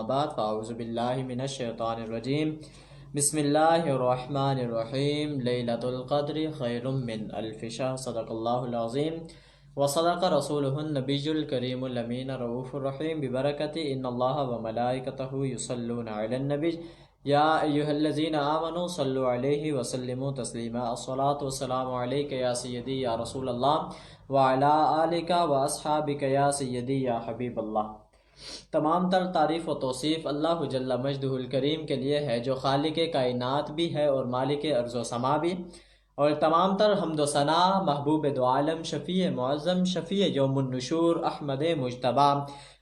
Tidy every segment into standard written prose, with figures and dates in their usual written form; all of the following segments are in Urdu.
بعد فاعوذ باللہ من الشیطان الرجیم بسم اللہ الرحمن الرحیم لیلۃ القدر خیر من الف شہر صدق اللہ العظیم وصدق رسولہ النبی الکریم الامین الرؤوف الرحیم ببرکت ان اللہ وملائکتہ یصلون علی النبی یا ایہا الذین آمنوا صلوا علیہ وسلموا تسلیما الصلاۃ والسلام علیک یا سیدی یا رسول اللہ وعلی آلک واصحابک یا سیدی یا حبیب اللہ۔ تمام تر تعریف و توصیف اللہ جل مجدہ الکریم کے لیے ہے جو خالق کائنات بھی ہے اور مالک ارض و سما بھی، اور تمام تر حمد و ثنا محبوب دو عالم شفیع معظم شفیع یوم النشور احمد مجتبی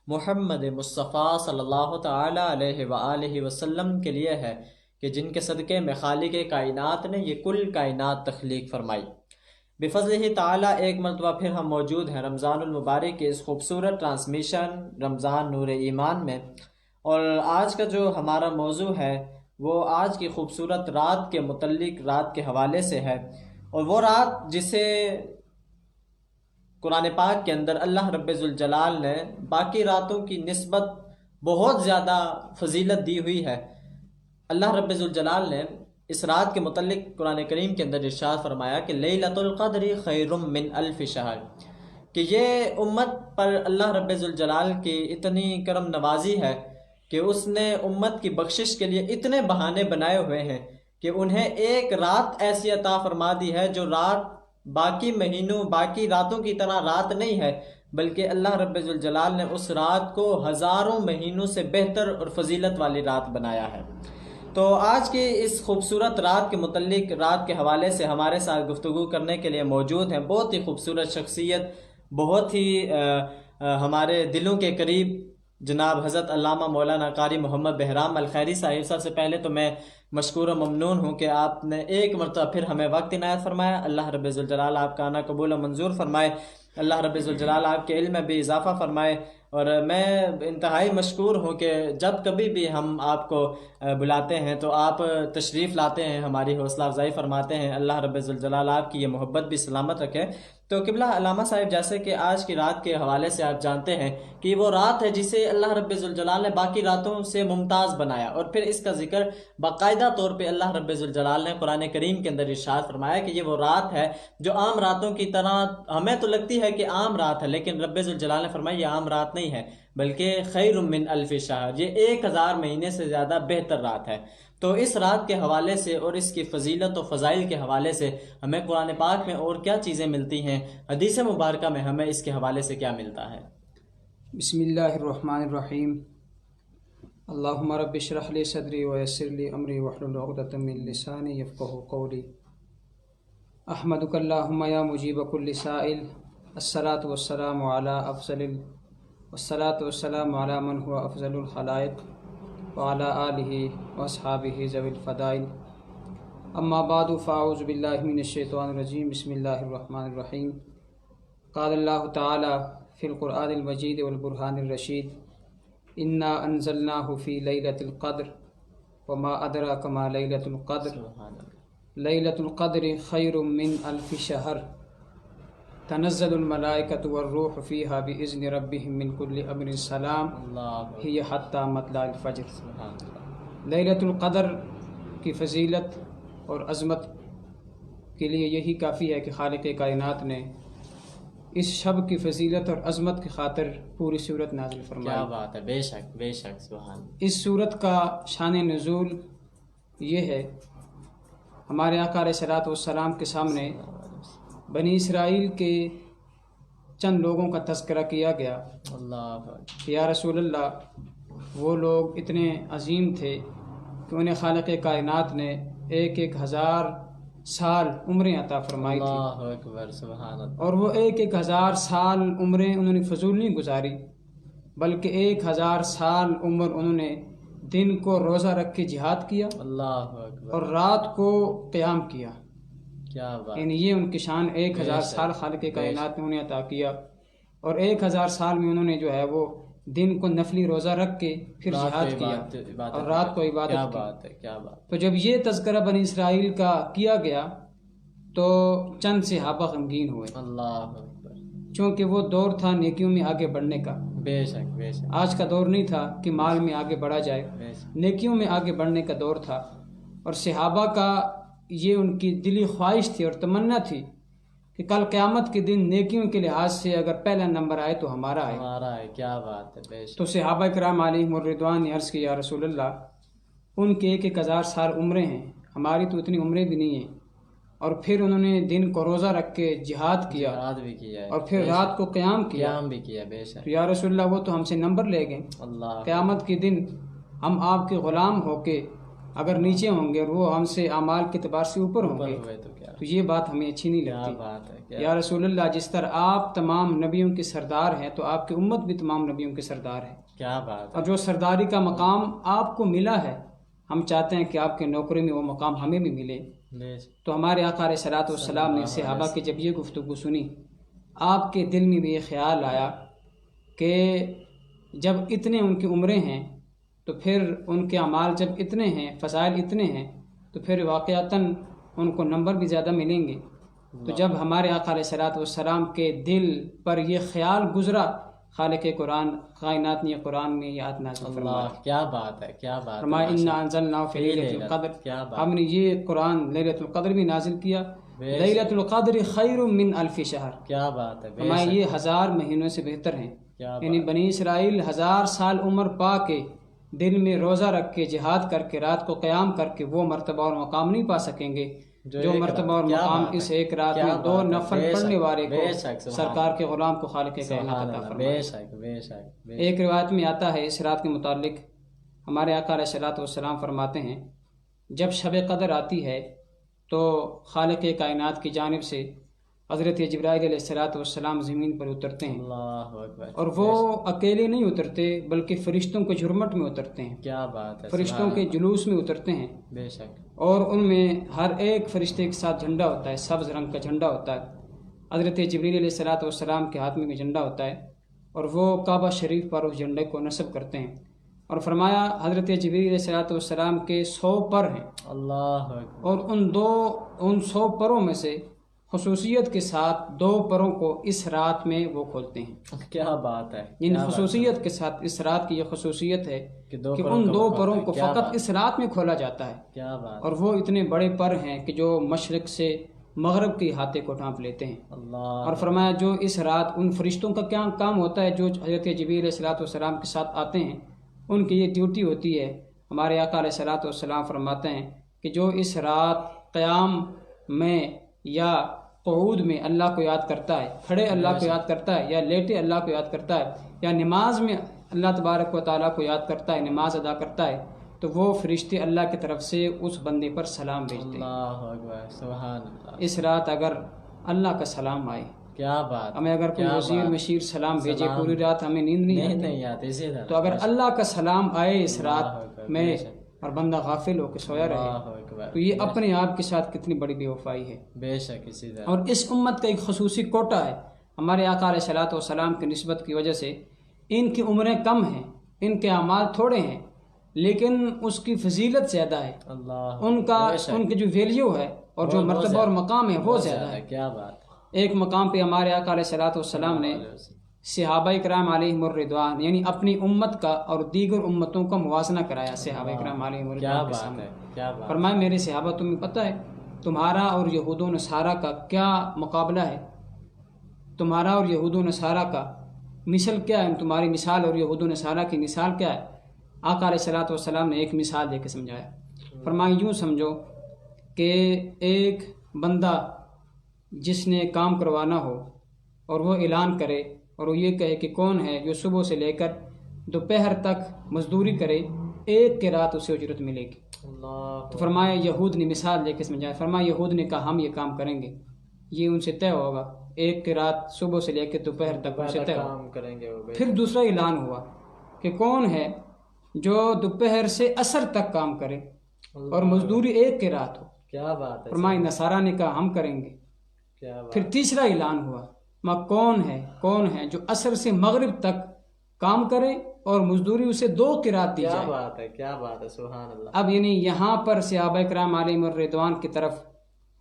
محمد مصطفیٰ صلی اللہ تعالی علیہ وآلہ وسلم کے لیے ہے کہ جن کے صدقے میں خالق کائنات نے یہ کل کائنات تخلیق فرمائی۔ بفضلہ تعالی ایک مرتبہ پھر ہم موجود ہیں رمضان المبارک کے اس خوبصورت ٹرانسمیشن رمضان نور ایمان میں، اور آج کا جو ہمارا موضوع ہے وہ آج کی خوبصورت رات کے متعلق رات کے حوالے سے ہے، اور وہ رات جسے قرآن پاک کے اندر اللہ رب ذوالجلال نے باقی راتوں کی نسبت بہت زیادہ فضیلت دی ہوئی ہے۔ اللہ رب ذوالجلال نے اس رات کے متعلق قرآن کریم کے اندر ارشاد فرمایا کہ لیلۃ القدر خیر من الف شہر، کہ یہ امت پر اللہ رب ذوالجلال کی اتنی کرم نوازی ہے کہ اس نے امت کی بخشش کے لیے اتنے بہانے بنائے ہوئے ہیں کہ انہیں ایک رات ایسی عطا فرما دی ہے جو رات باقی مہینوں باقی راتوں کی طرح رات نہیں ہے، بلکہ اللہ رب ذوالجلال نے اس رات کو ہزاروں مہینوں سے بہتر اور فضیلت والی رات بنایا ہے۔ تو آج کی اس خوبصورت رات کے متعلق رات کے حوالے سے ہمارے ساتھ گفتگو کرنے کے لیے موجود ہیں بہت ہی خوبصورت شخصیت، بہت ہی ہمارے دلوں کے قریب جناب حضرت علامہ مولانا قاری محمد بہرام الخیری صاحب۔ سب سے پہلے تو میں مشکور و ممنون ہوں کہ آپ نے ایک مرتبہ پھر ہمیں وقت عنایت فرمایا۔ اللہ رب ذوالجلال آپ کا آنا قبول و منظور فرمائے، اللہ رب ذوالجلال آپ کے علم میں بھی اضافہ فرمائے، اور میں انتہائی مشکور ہوں کہ جب کبھی بھی ہم آپ کو بلاتے ہیں تو آپ تشریف لاتے ہیں، ہماری حوصلہ افزائی فرماتے ہیں۔ اللہ رب ذوالجلال آپ کی یہ محبت بھی سلامت رکھے۔ تو قبلہ علامہ صاحب، جیسے کہ آج کی رات کے حوالے سے آپ جانتے ہیں کہ وہ رات ہے جسے اللہ رب ذوالجلال نے باقی راتوں سے ممتاز بنایا، اور پھر اس کا ذکر باقاعدہ طور پہ اللہ رب ذوالجلال نے قرآن کریم کے اندر ارشاد فرمایا کہ یہ وہ رات ہے جو عام راتوں کی طرح ہمیں تو لگتی ہے کہ عام رات ہے، لیکن رب ذوالجلال نے فرمایا یہ عام رات نہیں ہے بلکہ خیر من الف شہر، یہ 1000 مہینے سے زیادہ بہتر رات ہے۔ تو اس رات کے حوالے سے اور اس کی فضیلت و فضائل کے حوالے سے ہمیں قرآن پاک میں اور کیا چیزیں ملتی ہیں، حدیث مبارکہ میں ہمیں اس کے حوالے سے کیا ملتا ہے؟ بسم اللہ الرحمن الرحیم۔ اللہم رب اشرح لی صدری ویسر لی امری واحلل عقدۃ من لسانی یفقہوا قولی۔ احمدک اللہم یا مجیب کل سائل، الصلاۃ والسلام علی من هو افضل الخلائق وعلی آلہ واصحابہ ذوی الفضائل، اما بعد فاعوذ باللہ من الشیطان الرجیم، بسم اللہ الرحمن الرحیم۔ قال اللہ تعالی فی القرآن المجید والبرہان الرشید، انا انزلناہ فی لیلۃ القدر وما ادراک ما لیلۃ القدر، لیلۃ القدر خیر من الف شہر، تنزل الملائکۃ والروح فیہا بإذن ربہم من کل امر سلام ہی حتی مطلع الفجر۔ لیلۃ القدر کی فضیلت اور عظمت کے لیے یہی کافی ہے کہ خالق کائنات نے اس شب کی فضیلت اور عظمت کی خاطر پوری سورت نازل فرمائی۔ کیا بات ہے، بے شک بے شک، سبحان۔ اس سورت کا شان نزول یہ ہے، ہمارے آقا علیہ الصلوۃ والسلام کے سامنے بنی اسرائیل کے چند لوگوں کا تذکرہ کیا گیا کہ یا رسول اللہ، وہ لوگ اتنے عظیم تھے کہ انہیں خالق کائنات نے 1000 سال عمریں عطا فرمائی تھی۔ اللہ اکبر، سبحان اللہ۔ اور وہ 1000 سال عمریں انہوں نے فضول نہیں گزاری، بلکہ 1000 سال عمر انہوں نے دن کو روزہ رکھ کے جہاد کیا، اللہ اکبر، اور رات کو قیام کیا۔ کیا بات، یعنی یہ ان کی شان 1000 سال خالق کائنات نے انہیں عطا کیا، اور 1000 سال میں انہوں نے جو ہے وہ دن کو نفلی روزہ رکھ کے پھر جہاد کیا اور رات کو عبادت کی۔ کیا بات ہے، کیا بات۔ تو جب یہ تذکرہ بنی اسرائیل کا کیا گیا تو چند صحابہ غمگین ہوئے، اللہ اکبر۔ چونکہ وہ دور تھا نیکیوں میں آگے بڑھنے کا. بے شک بے شک آج کا دور نہیں تھا کہ مال میں آگے بڑھا جائے، بے شک نیکیوں میں آگے بڑھنے کا دور تھا. اور صحابہ کا یہ ان کی دلی خواہش تھی اور تمنا تھی کہ کل قیامت کے دن نیکیوں کے لحاظ سے اگر پہلا نمبر آئے تو ہمارا آئے. ہمارا ہے. کیا بات ہے. بے شک تو صحابہ کرام علیہم الرضوان نے عرض کی یا رسول اللہ، ان کے 1000 سال عمریں ہیں، ہماری تو اتنی عمریں بھی نہیں ہیں. اور پھر انہوں نے دن کو روزہ رکھ کے جہاد کیا یاد بھی کیا ہے اور پھر رات کو قیام کیا. قیام بھی کیا. بے شک تو یا رسول اللہ وہ تو ہم سے نمبر لے گئے. اللہ قیامت کے دن ہم آپ کے غلام ہو کے اگر نیچے ہوں گے اور وہ ہم سے اعمال کے اعتبار سے اوپر ہوں گے ہوئے تو کیا تو یہ بات ہمیں اچھی نہیں کیا لگتی. بات ہے. کیا یا رسول اللہ، جس طرح آپ تمام نبیوں کے سردار ہیں تو آپ کی امت بھی تمام نبیوں کے سردار ہے. کیا بات ہے. اور جو سرداری کا مقام آپ کو ملا ہے، ہم چاہتے ہیں کہ آپ کے نوکری میں وہ مقام ہمیں بھی ملے. بے شک تو ہمارے آقا علیہ الصلوۃ والسلام نے صحابہ کی جب یہ گفتگو سنی، آپ کے دل میں بھی یہ خیال آیا کہ جب اتنے ان کی عمریں ہیں تو پھر ان کے اعمال جب اتنے ہیں، فضائل اتنے ہیں، تو پھر واقعتاً ان کو نمبر بھی زیادہ ملیں گے. تو جب ہمارے آقا علیہ الصلوۃ والسلام کے دل پر یہ خیال گزرا، خالق قرآن کائنات نے قرآن میں یہ آیت نازل فرمایا. اللہ کیا بات ہے. کیا بات ہے. فرمایا انا انزلناہ فی لیلۃ القدر. کیا بات. ہم نے یہ قرآن لیلۃ القدر بھی نازل کیا. بے لیلۃ القدر خیر من الف شہر. کیا بات ہے. بے فرمایا شک. یہ 1000 مہینوں سے بہتر ہیں. کیا یعنی بنی اسرائیل 1000 سال عمر پا کے دن میں روزہ رکھ کے جہاد کر کے رات کو قیام کر کے وہ مرتبہ اور مقام نہیں پا سکیں گے جو مرتبہ اور مقام اس ایک رات میں 2 نفل پڑھنے والے کو سرکار کے غلام کو خالق کائنات عطا فرمایا. بے شک بے شک. ایک روایت میں آتا ہے اس رات کے متعلق، ہمارے آقا علیہ الصلوۃ والسلام فرماتے ہیں جب شب قدر آتی ہے تو خالق کائنات کی جانب سے حضرت جبرائیل علیہ الصلوۃ والسلام زمین پر اترتے ہیں. اللہ اکبر. اور وہ اکیلے نہیں اترتے بلکہ فرشتوں کے جھرمٹ میں اترتے ہیں، کیا بات ہے. فرشتوں کے جلوس میں اترتے ہیں. بے شک. اور ان میں ہر ایک فرشتے کے ساتھ جھنڈا ہوتا ہے، سبز رنگ کا جھنڈا ہوتا ہے. حضرت جبرائیل علیہ الصلوۃ والسلام کے ہاتھ میں بھی جھنڈا ہوتا ہے اور وہ کعبہ شریف پر اس جھنڈے کو نصب کرتے ہیں. اور فرمایا حضرت جبرائیل علیہ الصلوۃ والسلام کے 100 پر ہیں اللہ اکبر. اور ان 100 پروں میں سے خصوصیت کے ساتھ 2 پروں کو اس رات میں وہ کھولتے ہیں. کیا بات ہے. یعنی خصوصیت کے ساتھ اس رات کی یہ خصوصیت ہے کہ کہ ان 2 پروں کو فقط اس رات میں کھولا جاتا ہے. کیا بات. اور وہ اتنے بڑے پر ہیں کہ جو مشرق سے مغرب کے احاطے کو ڈھانپ لیتے ہیں. اللہ. اور فرمایا جو اس رات ان فرشتوں کا کیا کام ہوتا ہے جو حضرت جبرائیل علیہ الصلوۃ والسلام کے ساتھ آتے ہیں، ان کی یہ ڈیوٹی ہوتی ہے. ہمارے آقا علیہ الصلوۃ والسلام فرماتے ہیں کہ جو اس رات قیام میں یا قعود میں اللہ کو یاد کرتا ہے، کھڑے اللہ کو یاد کرتا ہے یا لیٹے اللہ کو یاد کرتا ہے یا نماز میں اللہ تبارک و تعالیٰ کو یاد کرتا ہے، نماز ادا کرتا ہے، تو وہ فرشتے اللہ کی طرف سے اس بندے پر سلام بھیجتے ہیں. اللہ اکبر. سبحان اللہ. اس رات اگر اللہ کا سلام آئے، کیا بات. ہمیں اگر کوئی وزیر مشیر سلام بھیجے پوری رات ہمیں نیند نہیں آتی اسی طرح. تو اگر اللہ کا سلام آئے اس رات میں اور بندہ غافل ہو کے سویا رہے تو یہ اپنے آپ کے ساتھ کتنی بڑی بے وفائی ہے. بے شک اسی طرح. اور اس امت کا ایک خصوصی کوٹہ ہے. ہمارے آقا علیہ الصلوۃ والسلام کی نسبت کی وجہ سے ان کی عمریں کم ہیں، ان کے اعمال تھوڑے ہیں، لیکن اس کی فضیلت زیادہ ہے. اللہ. ان کی جو ویلیو ہے اور جو مرتبہ اور مقام ہے وہ زیادہ ہے. کیا بات. ایک مقام پہ ہمارے آقا علیہ الصلوۃ والسلام نے صحابہ کرام علیہم الرضوان یعنی اپنی امت کا اور دیگر امتوں کا موازنہ کرایا. صحابہ کرام علیہم الرضوان کے سامنے فرمایا میرے صحابہ تمہیں پتہ ہے تمہارا اور یہود و نصارہ کا کیا مقابلہ ہے، تمہارا اور یہود و نصارہ کا مثل کیا ہے، تمہاری مثال اور یہود و نصارہ کی مثال کیا ہے. آقا علیہ الصلوۃ والسلام نے ایک مثال دے کے سمجھایا. فرمایا یوں سمجھو کہ ایک بندہ جس نے کام کروانا ہو اور وہ اعلان کرے اور وہ یہ کہے کہ کون ہے جو صبح سے لے کر دوپہر تک مزدوری کرے، ایک کے رات اسے اجرت ملے گی. تو فرمایا یہود نے مثال دے کے سمجھایا. فرمایا یہود نے کہا ہم یہ کام کریں گے، یہ ان سے طے ہوگا، ایک کے رات صبح سے لے کے دوپہر تک ان سے طے ہوگا. پھر دوسرا اعلان ہوا کہ کون ہے جو دوپہر سے عصر تک کام کرے اور مزدوری ایک کے رات ہو. کیا بات ہے. فرمایا نصارہ نے کہا ہم کریں گے. پھر تیسرا اعلان ہوا کون ہے جو عصر سے مغرب تک کام کرے اور مزدوری اسے 2 قرات دی جائے. کیا بات ہے. سبحان اللہ. اب یعنی یہاں پر صحابہ کرام علیہم الرضوان کی طرف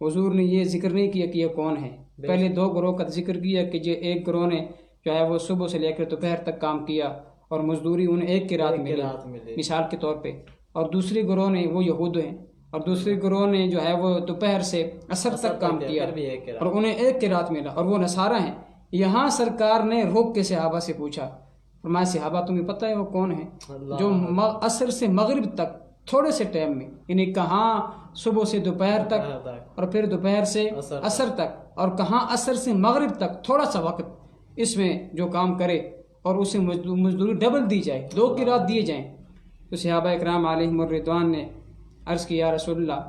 حضور نے یہ ذکر نہیں کیا کہ یہ کون ہے، پہلے 2 گروہ کا ذکر کیا کہ جو ایک گروہ نے جو ہے وہ صبح سے لے کر دوپہر تک کام کیا اور مزدوری انہیں ایک کی رات ملی مثال کے طور پہ، اور دوسری گروہ نے وہ یہود ہیں، اور دوسری گروہ نے جو ہے وہ دوپہر سے عصر تک کام کیا اور انہیں ایک کی رات ملا، اور وہ نصارہ ہیں۔ یہاں سرکار نے روک کے صحابہ سے پوچھا، فرمایا صحابہ تمہیں پتہ ہے وہ کون ہیں جو عصر سے مغرب تک تھوڑے سے ٹائم میں، یعنی کہاں صبح سے دوپہر تک اور پھر دوپہر سے عصر تک، اور کہاں عصر سے مغرب تک تھوڑا سا وقت، اس میں جو کام کرے اور اسے مزدوری ڈبل دی جائے، 2 کی رات دیے جائیں۔ تو صحابہ اکرام علیہم الرضوان نے عرض کیا یا رسول اللہ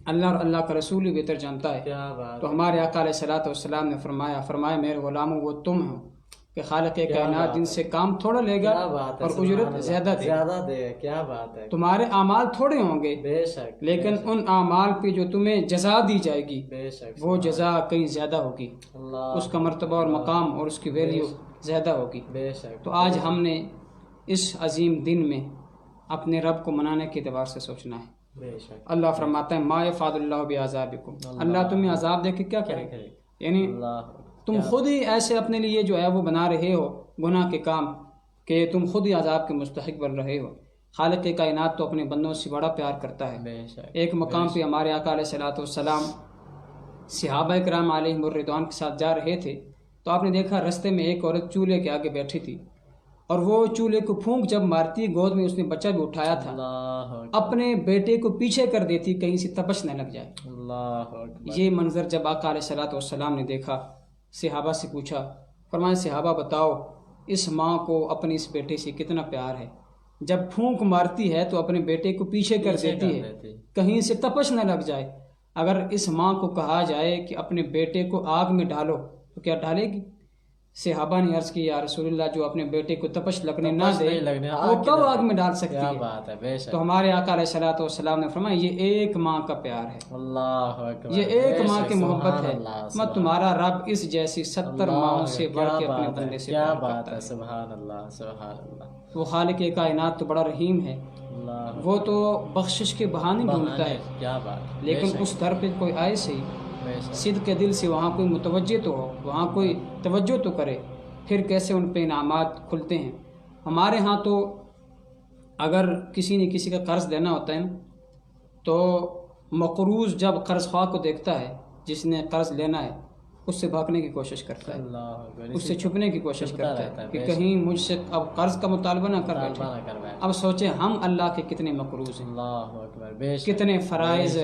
اور اللہ کا رسول ہی بہتر جانتا ہے۔ تو ہمارے آقا علیہ الصلوۃ والسلام نے فرمایا میرے غلاموں وہ تم ہو کہ خالق کائنات جن سے کام تھوڑا لے گا اور اجرت زیادہ دے، کیا بات ہے، تمہارے اعمال تھوڑے ہوں گے بے شک، لیکن ان اعمال پہ جو تمہیں جزا دی جائے گی بے شک، وہ جزا کہیں زیادہ ہوگی، اللہ، اس کا مرتبہ اور مقام اور اس کی ویلیو زیادہ ہوگی۔ بے شک، تو آج ہم نے اس عظیم دن میں اپنے رب کو منانے کے اعتبار سے سوچنا ہے۔ بے شک، اللہ فرماتا ہے ما یفعل اللہ بعذابکم، اللہ تمہیں عذاب دے کے کیا کرے گا، یعنی اللہ، تم خود ہی ایسے اپنے لیے جو ہے وہ بنا رہے ہو گناہ کے کام کہ تم خود ہی عذاب کے مستحق بن رہے ہو۔ خالق کائنات تو اپنے بندوں سے بڑا پیار کرتا ہے۔ بے شک، ایک مقام پہ ہمارے آقا علیہ الصلوۃ والسلام صحابہ کرام علیہم الرضوان کے ساتھ جا رہے تھے تو آپ نے دیکھا رستے میں ایک عورت چولہے کے آگے بیٹھی تھی اور وہ چولہے کو پھونک جب مارتی، گود میں اس نے بچہ بھی اٹھایا تھا، اللہ، اپنے بیٹے کو پیچھے کر دیتی کہیں سے تپش نہ لگ جائے۔ اللہ اکبر، یہ منظر جب آقا علیہ الصلوۃ والسلام نے دیکھا، صحابہ سے پوچھا، فرمایا صحابہ بتاؤ اس ماں کو اپنے اس بیٹے سے کتنا پیار ہے، جب پھونک مارتی ہے تو اپنے بیٹے کو پیچھے کر دیتی ہے کہیں سے تپش نہ لگ جائے۔ اگر اس ماں کو کہا جائے کہ اپنے بیٹے کو آگ میں ڈالو تو کیا ڈالے گی؟ صحابہ نے عرض کی یا رسول اللہ جو اپنے بیٹے کو تپش لگنے نہ دے وہ کب آگ میں ڈال سکتی کیا ہے؟ بات ہے، بے شک، تو ہمارے آقا علیہ الصلوۃ والسلام نے فرمایا یہ ایک ماں کا پیار ہے، اللہ اکبر، یہ ایک بے ماں شک، کی محبت سبحان ہے، اللہ، مت تمہارا رب اس جیسی 70 ماؤں سے بڑھ کے اپنے بات ہے، بندے سے کیا پیار بات کرتا ہے، ہے۔ سبحان اللہ، سبحان اللہ، وہ خالق کائنات تو بڑا رحیم ہے، اللہ، وہ تو بخشش کے بہانے ڈھونڈتا ہے، کیا بات، لیکن اس در پہ کوئی آئے صحیح، بے شک، صدق کے دل سے وہاں کوئی متوجہ تو ہو، وہاں کوئی توجہ تو کرے، پھر کیسے ان پہ انعامات کھلتے ہیں۔ ہمارے ہاں تو اگر کسی نے کسی کا قرض دینا ہوتا ہے نا تو مقروض جب قرض خواہ کو دیکھتا ہے جس نے قرض لینا ہے اس سے بھاگنے کی کوشش کرتا ہے، اللہ اکبر، اس سے چھپنے کی کوشش چھپتا کرتا رہتا ہے ہے، کہ بے کہیں مجھ سے اب قرض کا مطالبہ نہ کر بیٹھے۔ نہ کر بیٹھ، اب سوچیں ہم اللہ کے کتنے مقروض ہیں، اللہ اکبر، بے شک، کتنے فرائض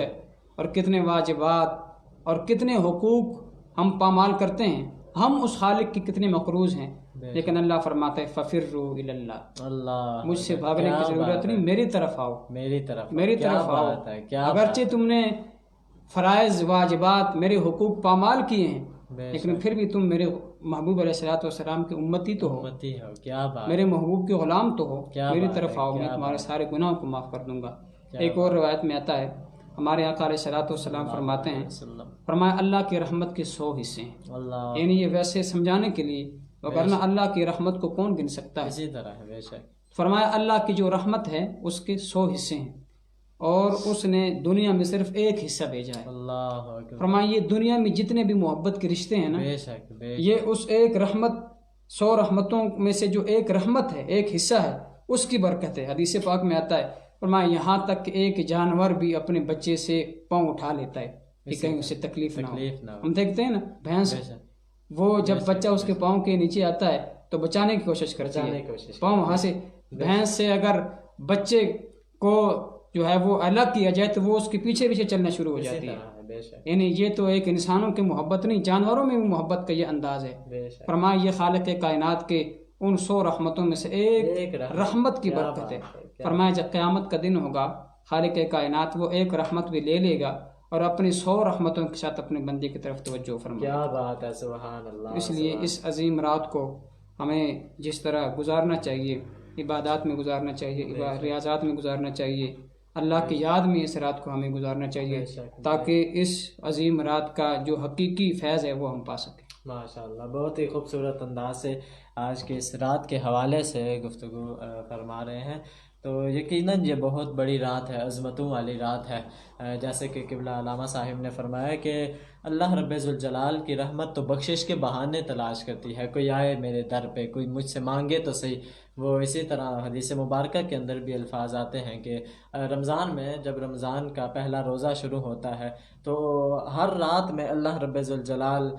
اور کتنے واجبات اور کتنے حقوق ہم پامال کرتے ہیں، ہم اس خالق کے کتنے مقروض ہیں، لیکن اللہ فرماتا ہے فَفِرُّوا إِلَى اللَّهِ، اللہ، مجھ سے بھاگنے کی ضرورت نہیں، میری طرف آؤ، میری طرف، میری کیا طرف آؤ۔ بات ہے، کیا اگرچہ تم نے فرائض واجبات میرے حقوق پامال کیے ہیں بے لیکن پھر بھی تم میرے محبوب علیہ الصلوۃ والسلام کی امتی تو ہو، امتی ہو، کیا بات، میرے محبوب کے غلام تو ہو، کیا میری بات طرف ہے، آؤ، کیا میں تمہارے بات سارے گناہوں کو معاف کر دوں گا۔ کیا ایک اور روایت میں آتا ہے ہمارے آقا علیہ الصلوۃ والسلام فرماتے ہیں، وسلم، فرمایا اللہ کی رحمت کے 100 حصے ہیں، اللہ، یعنی یہ ویسے سمجھانے کے لیے، وگرنہ اللہ کی رحمت کو کون گن سکتا ہے؟ اسی طرح ہے، بے شک، فرمایا اللہ کی جو رحمت ہے اس کے 100 حصے ہیں اور اس نے دنیا میں صرف ایک حصہ بھیجا ہے۔ اللہ اکبر، فرمایا یہ دنیا میں جتنے بھی محبت کے رشتے ہیں نا بے شک، بے شک، یہ اس ایک رحمت 100 رحمتوں میں سے جو ایک رحمت ہے، ایک حصہ ہے، اس کی برکت ہے۔ حدیث پاک میں آتا ہے فرمایا یہاں تک کہ ایک جانور بھی اپنے بچے سے پاؤں اٹھا لیتا ہے کہ کہیں اسے تکلیف نہ ہو۔ ہم دیکھتے ہیں نا بھینس، وہ جب بچہ اس کے پاؤں کے نیچے آتا ہے تو بچانے کی کوشش کرتی ہے، پاؤں وہاں سے، بھینس سے اگر بچے کو جو ہے وہ الگ کیا جائے تو وہ اس کے پیچھے پیچھے چلنا شروع ہو جاتی ہے۔ بے شک، یعنی یہ تو ایک انسانوں کی محبت نہیں، جانوروں میں بھی محبت کا یہ انداز ہے۔ بے شک، فرمایا یہ خالق کائنات کے ان 100 رحمتوں میں سے ایک رحمت کی برکت ہے۔ فرمایا جب قیامت کا دن ہوگا خالق کائنات وہ ایک رحمت بھی لے لے گا اور اپنی 100 رحمتوں کے ساتھ اپنے بندے کی طرف توجہ فرمائے گا۔ کیا بات ہے، سبحان اللہ، اس لیے اس عظیم رات کو ہمیں جس طرح گزارنا چاہیے، عبادات میں گزارنا چاہیے، ریاضات میں گزارنا چاہیے، اللہ کی یاد میں اس رات کو ہمیں گزارنا چاہیے تاکہ اس عظیم رات کا جو حقیقی فیض ہے وہ ہم پا سکیں۔ ماشاء اللہ، بہت ہی خوبصورت انداز سے آج کے اس رات کے حوالے سے گفتگو فرما رہے ہیں۔ تو یقیناً یہ بہت بڑی رات ہے، عظمتوں والی رات ہے، جیسے کہ قبلہ علامہ صاحب نے فرمایا کہ اللہ رب ذوالجلال کی رحمت تو بخشش کے بہانے تلاش کرتی ہے. کوئی آئے میرے در پہ، کوئی مجھ سے مانگے تو صحیح. وہ اسی طرح حدیث مبارکہ کے اندر بھی الفاظ آتے ہیں کہ رمضان میں جب رمضان کا پہلا روزہ شروع ہوتا ہے تو ہر رات میں اللہ رب ذوالجلال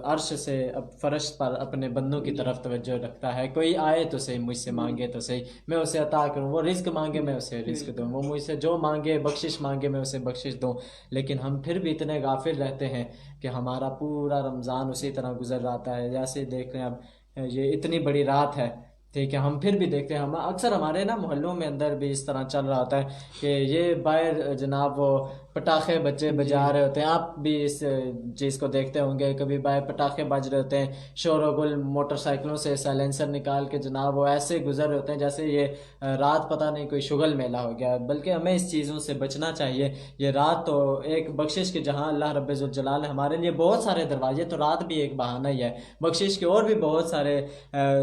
عرش سے فرش پر اپنے بندوں کی طرف توجہ رکھتا ہے. کوئی آئے تو صحیح، مجھ سے مانگے تو صحیح، میں اسے عطا کروں. وہ رزق مانگے میں اسے رزق دوں، وہ مجھ سے جو مانگے بخشش مانگے میں اسے بخشش دوں. لیکن ہم پھر بھی اتنے غافل رہتے ہیں کہ ہمارا پورا رمضان اسی طرح گزر جاتا ہے. جیسے دیکھ رہے ہیں اب یہ اتنی بڑی رات ہے، ٹھیک ہے، ہم پھر بھی دیکھتے ہیں. ہم اکثر ہمارے نا محلوں میں اندر بھی اس طرح چل رہا ہوتا ہے کہ یہ باہر جناب وہ پٹاخے بچے بجا رہے ہوتے ہیں. آپ بھی اس چیز کو دیکھتے ہوں گے، کبھی باہر پٹاخے بج رہے ہوتے ہیں، شور و گل موٹر سائیکلوں سے سائلنسر نکال کے جناب وہ ایسے گزر رہے ہوتے ہیں جیسے یہ رات پتہ نہیں کوئی شغل میلہ ہو گیا. بلکہ ہمیں اس چیزوں سے بچنا چاہیے. یہ رات تو ایک بخشش کے جہاں اللہ رب ذوالجلال نے ہمارے لیے بہت سارے دروازے، تو رات بھی ایک بہانہ ہی ہے بخشش کے. اور بھی بہت سارے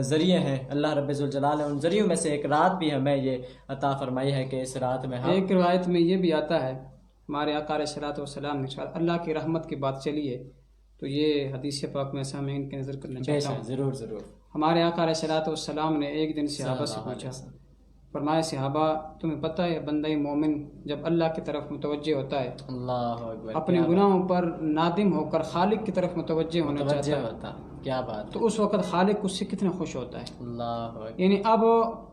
ذریعے ہیں اللہ رب ذوالجلال نے، ان ذریعوں میں سے ایک رات بھی ہمیں یہ عطا فرمائی ہے کہ اس رات میں ایک روایت میں یہ بھی آتا ہے، ہمارے آقا علیہ الصلوۃ والسلام نے ارشاد، اللہ کی رحمت کی بات چلی ہے تو یہ حدیث پاک میں سامعین کی نظر کرنا چاہتا ہوں. ضرور ضرور. ہمارے آقا علیہ الصلوۃ والسلام نے ایک دن صحابہ سے پوچھا، فرمایا صحابہ تمہیں پتہ ہے بندہ مومن جب اللہ کی طرف متوجہ ہوتا ہے، اللہ اکبر، اپنے گناہوں پر نادم ہو کر خالق کی طرف متوجہ ہونا چاہتا ہے، کیا بات، تو اس وقت خالق اس سے کتنا خوش ہوتا ہے. اللہ اکبر. یعنی اب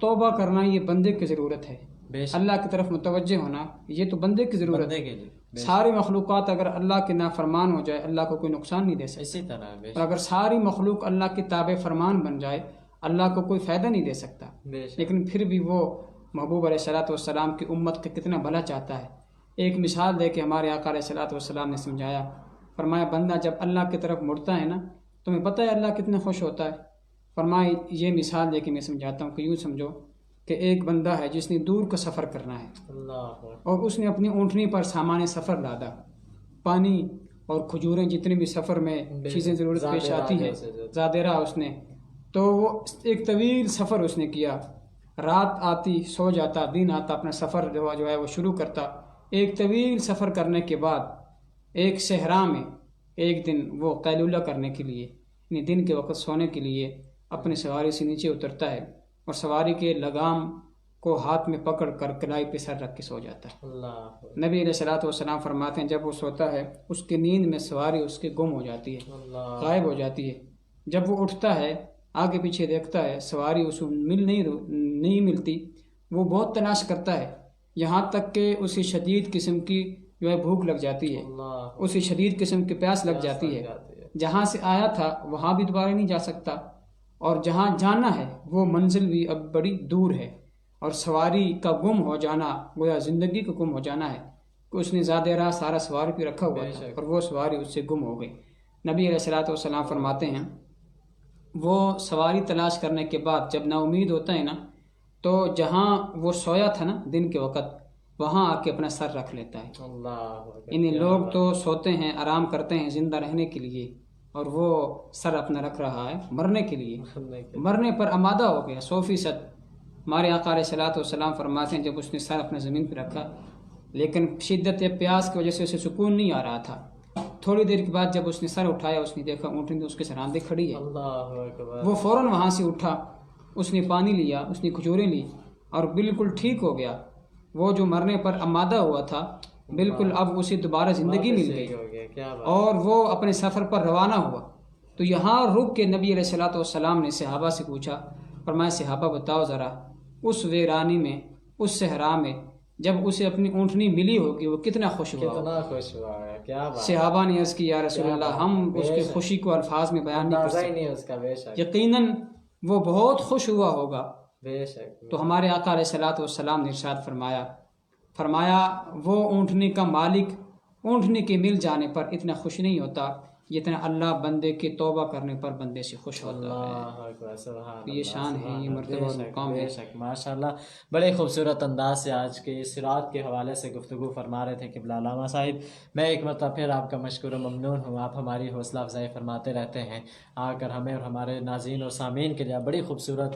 توبہ کرنا یہ بندے کی ضرورت ہے، بے شک، اللہ کی طرف متوجہ ہونا یہ تو بندے کی ضرورت بندے ہے. کے لیے ساری مخلوقات اگر اللہ کے نافرمان ہو جائے اللہ کو کوئی نقصان نہیں دے سکتا، اسی طرح بے اور اگر ساری مخلوق اللہ کی تابع فرمان بن جائے اللہ کو کوئی فائدہ نہیں دے سکتا. شک. لیکن پھر بھی وہ محبوب علیہ الصلوۃ والسلام کی امت کا کتنا بھلا چاہتا ہے. ایک مثال دے کے ہمارے آقا علیہ الصلوۃ والسلام نے سمجھایا، فرمایا بندہ جب اللہ کی طرف مڑتا ہے نا تمہیں پتہ ہے اللہ کتنا خوش ہوتا ہے. فرمایا یہ مثال دے کے میں سمجھاتا ہوں کہ یوں سمجھو کہ ایک بندہ ہے جس نے دور کا سفر کرنا ہے، اللہ اور اس نے اپنی اونٹنی پر سامان سفر لادا، پانی اور کھجوریں جتنی بھی سفر میں چیزیں ضرورت پیش آتی ہے زیادہ رہا اس نے. تو وہ ایک طویل سفر اس نے کیا، رات آتی سو جاتا، دن آتا اپنا سفر جو ہے وہ شروع کرتا. ایک طویل سفر کرنے کے بعد ایک صحرا میں ایک دن وہ قیلولہ کرنے کے لیے، یعنی دن کے وقت سونے کے لیے اپنے سواری سے نیچے اترتا ہے اور سواری کے لگام کو ہاتھ میں پکڑ کر کلائی پہ سر رکھ کے سو جاتا ہے. نبی علیہ الصلوۃ والسلام فرماتے ہیں جب وہ سوتا ہے اس کی نیند میں سواری اس کے گم ہو جاتی ہے، غائب ہو جاتی ہے. جب وہ اٹھتا ہے آگے پیچھے دیکھتا ہے سواری اس کو نہیں ملتی. وہ بہت تلاش کرتا ہے یہاں تک کہ اسی شدید قسم کی جو ہے بھوک لگ جاتی ہے، اسی شدید قسم کی پیاس لگ جاتی ہے. جہاں سے آیا تھا وہاں بھی دوبارہ نہیں جا سکتا، اور جہاں جانا ہے وہ منزل بھی اب بڑی دور ہے. اور سواری کا گم ہو جانا گویا زندگی کا گم ہو جانا ہے کہ اس نے زیادہ راہ سارا سواری پہ رکھا ہوا تھا اور وہ سواری اس سے گم ہو گئی. نبی علیہ الصلوۃ والسلام فرماتے ہیں وہ سواری تلاش کرنے کے بعد جب نا امید ہوتا ہے نا تو جہاں وہ سویا تھا نا دن کے وقت وہاں آ کے اپنا سر رکھ لیتا ہے. یعنی لوگ تو سوتے ہیں آرام کرتے ہیں زندہ رہنے کے لیے، اور وہ سر اپنا رکھ رہا ہے مرنے کے لیے، مرنے پر آمادہ ہو گیا 100%. ہمارے آقا علیہ الصلوۃ والسلام فرماتے ہیں جب اس نے سر اپنے زمین پہ رکھا لیکن شدت پیاس کی وجہ سے اسے سکون نہیں آ رہا تھا. تھوڑی دیر کے بعد جب اس نے سر اٹھایا اس نے دیکھا اونٹنی اس کے سراندے کھڑی ہے. وہ فوراً وہاں سے اٹھا، اس نے پانی لیا، اس نے کھجوریں لی اور بالکل ٹھیک ہو گیا. وہ جو مرنے پر آمادہ ہوا تھا بالکل اب اسے دوبارہ زندگی مل گئی اور وہ اپنے سفر پر روانہ ہوا. تو یہاں رک کے نبی علیہ الصلوۃ والسلام نے صحابہ سے پوچھا، فرمایا صحابہ بتاؤ ذرا اس ویرانی میں اس صحرا میں جب اسے اپنی اونٹنی ملی ہوگی وہ کتنا خوش ہوا. صحابہ نے عرض کی یا رسول اللہ ہم اس کی خوشی کو الفاظ میں بیان نہیں کر سکتے، یقیناً وہ بہت خوش ہوا ہوگا. تو ہمارے آقا علیہ الصلوۃ والسلام نے ارشاد فرمایا وہ اونٹنی کا مالک اونٹنی کے مل جانے پر اتنا خوش نہیں ہوتا جتنے اللہ بندے کی توبہ کرنے پر بندے سے خوش ہوتا ہے. اللہ اکبر، سبحان یہ اللہ، شان ہے، سبحان یہ اللہ، مرتبہ اور بے شک، مقام بے ہے. شک، ماشاء اللہ. بڑے خوبصورت انداز سے آج کے اس رات کے حوالے سے گفتگو فرما رہے تھے قبلہ علامہ صاحب. میں ایک مرتبہ پھر آپ کا مشکور و ممنون ہوں. آپ ہماری حوصلہ افزائی فرماتے رہتے ہیں، آ کر ہمیں اور ہمارے ناظرین اور سامعین کے لیے آپ بڑی خوبصورت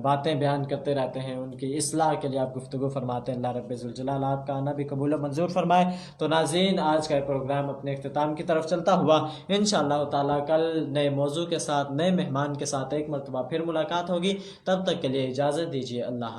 باتیں بیان کرتے رہتے ہیں، ان کی اصلاح کے لیے آپ گفتگو فرماتے ہیں. اللہ رب ذوالجلال آپ کا آنا بھی قبول و منظور فرمائے. تو ناظرین، آج کا یہ پروگرام اپنے اختتام کی طرف چلتا ہوا انشاءاللہ تعالیٰ کل نئے موضوع کے ساتھ، نئے مہمان کے ساتھ ایک مرتبہ پھر ملاقات ہوگی. تب تک کے لیے اجازت دیجیے. اللہ حافظ.